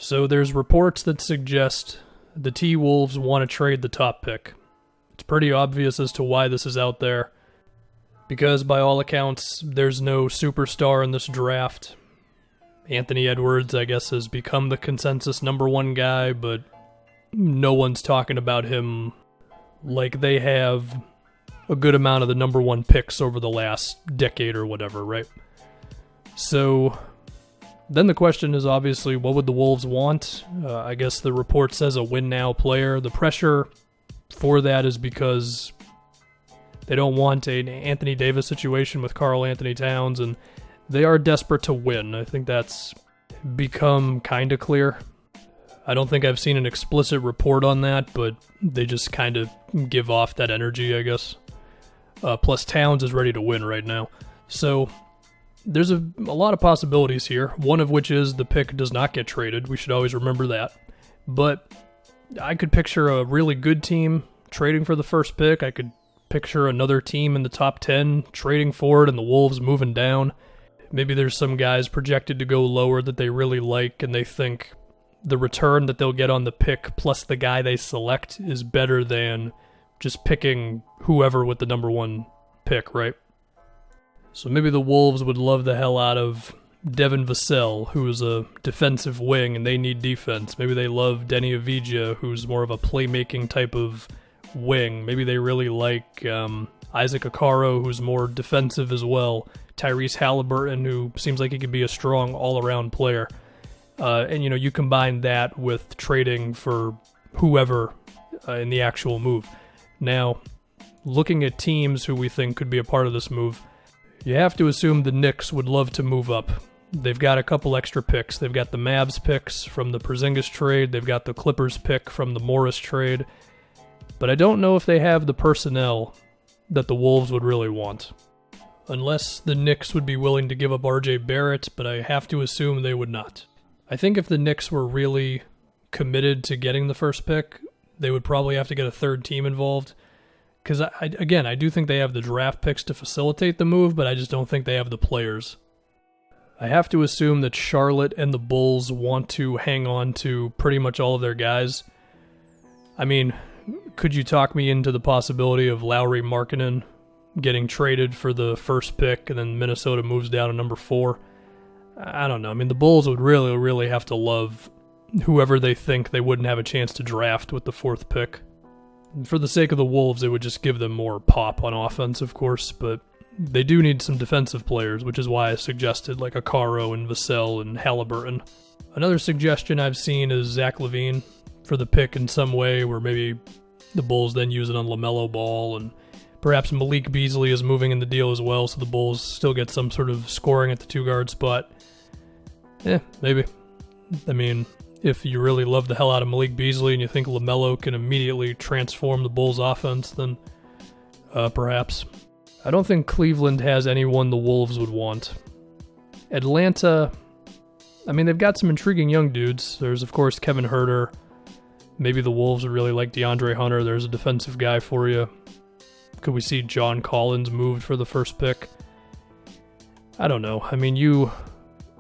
So there's reports that suggest the T-Wolves want to trade the top pick. It's pretty obvious as to why this is out there, because by all accounts, there's no superstar in this draft. Anthony Edwards, I guess, has become the consensus number one guy, but no one's talking about him like they have a good amount of the number one picks over the last decade or whatever, right? So then the question is obviously, what would the Wolves want? I guess the report says a win-now player. The pressure for that is because they don't want an Anthony Davis situation with Karl-Anthony Towns, and they are desperate to win. I think that's become kind of clear. I don't think I've seen an explicit report on that, but they just kind of give off that energy, I guess. Plus, Towns is ready to win right now. So there's a lot of possibilities here, one of which is the pick does not get traded. We should always remember that. But I could picture a really good team trading for the first pick. I could picture another team in the top 10 trading for it and the Wolves moving down. Maybe there's some guys projected to go lower that they really like, and they think the return that they'll get on the pick plus the guy they select is better than just picking whoever with the number one pick, right? So maybe the Wolves would love the hell out of Devin Vassell, who's a defensive wing and they need defense. Maybe they love Denny Avdija, who's more of a playmaking type of wing. Maybe they really like Isaac Okoro, who's more defensive as well. Tyrese Halliburton, who seems like he could be a strong all-around player. And, you combine that with trading for whoever in the actual move. Now, looking at teams who we think could be a part of this move, you have to assume the Knicks would love to move up. They've got a couple extra picks. They've got the Mavs picks from the Porzingis trade. They've got the Clippers pick from the Morris trade. But I don't know if they have the personnel that the Wolves would really want. Unless the Knicks would be willing to give up RJ Barrett, but I have to assume they would not. I think if the Knicks were really committed to getting the first pick, they would probably have to get a third team involved. Because, I do think they have the draft picks to facilitate the move, but I just don't think they have the players. I have to assume that Charlotte and the Bulls want to hang on to pretty much all of their guys. I mean, could you talk me into the possibility of Lauri Markkanen getting traded for the first pick and then Minnesota moves down to number 4? I don't know. I mean, the Bulls would really, really have to love whoever they think they wouldn't have a chance to draft with the 4th pick. For the sake of the Wolves, it would just give them more pop on offense, of course, but they do need some defensive players, which is why I suggested like Okoro and Vassell and Halliburton. Another suggestion I've seen is Zach LaVine for the pick in some way, where maybe the Bulls then use it on LaMelo Ball, and perhaps Malik Beasley is moving in the deal as well, so the Bulls still get some sort of scoring at the 2-guard spot. Maybe. I mean, if you really love the hell out of Malik Beasley and you think LaMelo can immediately transform the Bulls' offense, then perhaps. I don't think Cleveland has anyone the Wolves would want. Atlanta, I mean, they've got some intriguing young dudes. There's, of course, Kevin Huerter. Maybe the Wolves would really like DeAndre Hunter. There's a defensive guy for you. Could we see John Collins moved for the first pick? I don't know. I mean,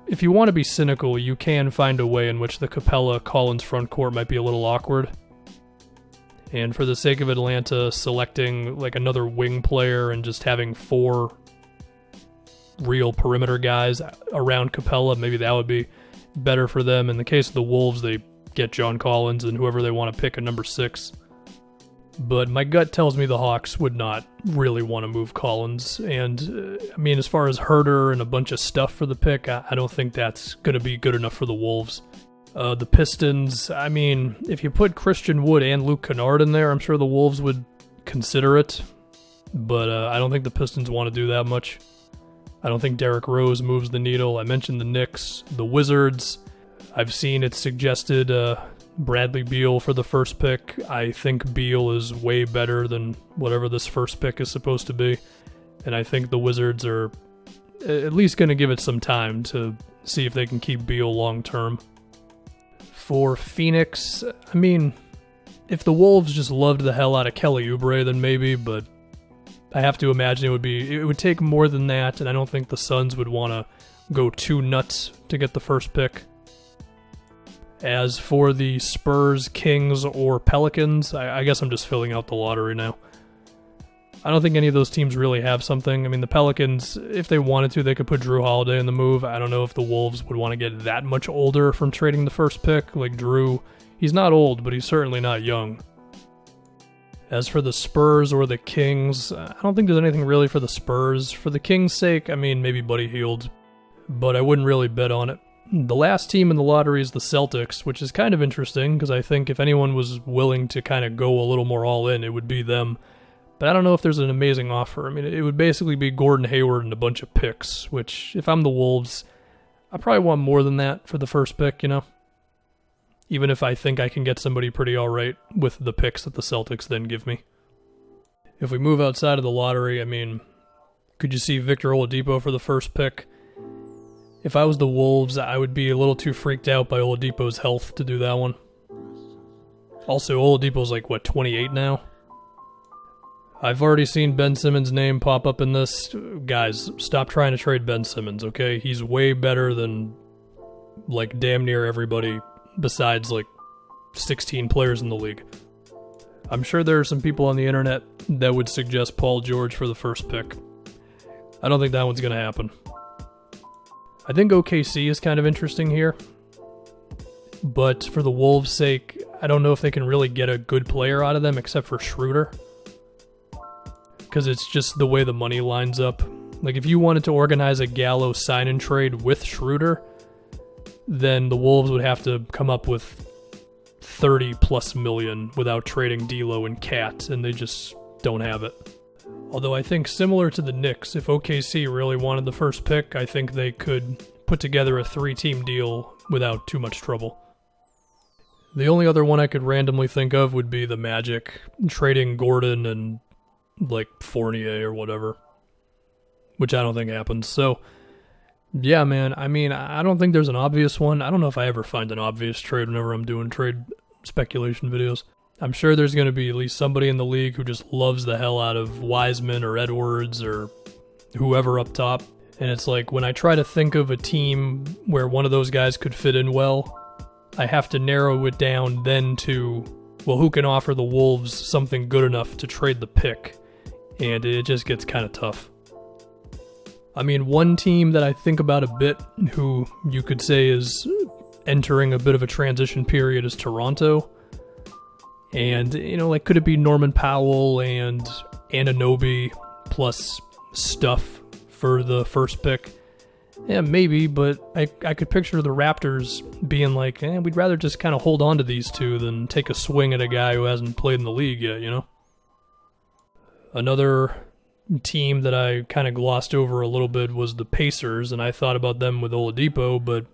if you want to be cynical, you can find a way in which the Capella-Collins front court might be a little awkward. And for the sake of Atlanta, selecting like another wing player and just having 4 real perimeter guys around Capella, maybe that would be better for them. In the case of the Wolves, they get John Collins and whoever they want to pick at number 6. But my gut tells me the Hawks would not really want to move Collins. And, I mean, as far as Huerter and a bunch of stuff for the pick, I don't think that's going to be good enough for the Wolves. The Pistons, I mean, if you put Christian Wood and Luke Kennard in there, I'm sure the Wolves would consider it. But I don't think the Pistons want to do that much. I don't think Derrick Rose moves the needle. I mentioned the Knicks, the Wizards. I've seen it suggested Bradley Beal for the first pick. I think Beal is way better than whatever this first pick is supposed to be. And I think the Wizards are at least going to give it some time to see if they can keep Beal long term. For Phoenix, I mean, if the Wolves just loved the hell out of Kelly Oubre, then maybe, but I have to imagine it would take more than that, and I don't think the Suns would want to go too nuts to get the first pick. As for the Spurs, Kings, or Pelicans, I guess I'm just filling out the lottery now. I don't think any of those teams really have something. I mean, the Pelicans, if they wanted to, they could put Drew Holiday in the move. I don't know if the Wolves would want to get that much older from trading the first pick. Like Drew, he's not old, but he's certainly not young. As for the Spurs or the Kings, I don't think there's anything really for the Spurs. For the Kings' sake, I mean, maybe Buddy Hield, but I wouldn't really bet on it. The last team in the lottery is the Celtics, which is kind of interesting because I think if anyone was willing to kind of go a little more all in, it would be them. But I don't know if there's an amazing offer. I mean, it would basically be Gordon Hayward and a bunch of picks, which if I'm the Wolves, I probably want more than that for the first pick, you know? Even if I think I can get somebody pretty alright with the picks that the Celtics then give me. If we move outside of the lottery, I mean, could you see Victor Oladipo for the first pick? If I was the Wolves, I would be a little too freaked out by Oladipo's health to do that one. Also, Oladipo's like, 28 now? I've already seen Ben Simmons' name pop up in this. Guys, stop trying to trade Ben Simmons, okay? He's way better than, like, damn near everybody besides, like, 16 players in the league. I'm sure there are some people on the internet that would suggest Paul George for the first pick. I don't think that one's going to happen. I think OKC is kind of interesting here. But for the Wolves' sake, I don't know if they can really get a good player out of them except for Schroeder. Because it's just the way the money lines up. Like, if you wanted to organize a Gallo sign-and trade with Schroeder, then the Wolves would have to come up with 30+ million without trading D'Lo and Cat, and they just don't have it. Although I think similar to the Knicks, if OKC really wanted the first pick, I think they could put together a 3-team deal without too much trouble. The only other one I could randomly think of would be the Magic, trading Gordon and, like, Fournier or whatever, which I don't think happens. So, yeah, man, I mean, I don't think there's an obvious one. I don't know if I ever find an obvious trade whenever I'm doing trade speculation videos. I'm sure there's going to be at least somebody in the league who just loves the hell out of Wiseman or Edwards or whoever up top. And it's like, when I try to think of a team where one of those guys could fit in well, I have to narrow it down then to, well, who can offer the Wolves something good enough to trade the pick? And it just gets kind of tough. I mean, one team that I think about a bit, who you could say is entering a bit of a transition period, is Toronto. And, you know, like, could it be Norman Powell and Anunoby plus stuff for the first pick? Yeah, maybe, but I could picture the Raptors being like, we'd rather just kind of hold on to these two than take a swing at a guy who hasn't played in the league yet, you know? Another team that I kind of glossed over a little bit was the Pacers, and I thought about them with Oladipo, but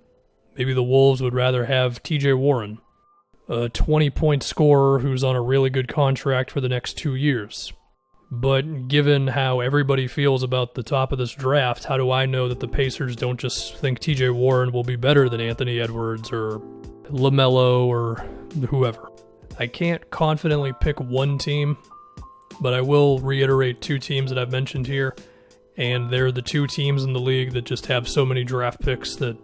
maybe the Wolves would rather have TJ Warren, a 20-point scorer who's on a really good contract for the next 2 years. But given how everybody feels about the top of this draft, how do I know that the Pacers don't just think TJ Warren will be better than Anthony Edwards or LaMelo or whoever? I can't confidently pick one team, but I will reiterate two teams that I've mentioned here, and they're the two teams in the league that just have so many draft picks that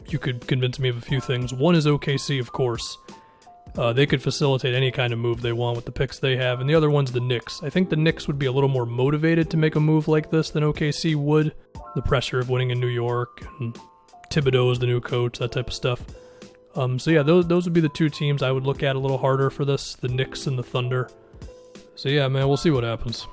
you could convince me of a few things. One is OKC, of course. They could facilitate any kind of move they want with the picks they have, and the other one's the Knicks. I think the Knicks would be a little more motivated to make a move like this than OKC would. The pressure of winning in New York, and Thibodeau is the new coach, that type of stuff. So yeah, those would be the two teams I would look at a little harder for this, the Knicks and the Thunder. So yeah, man, we'll see what happens.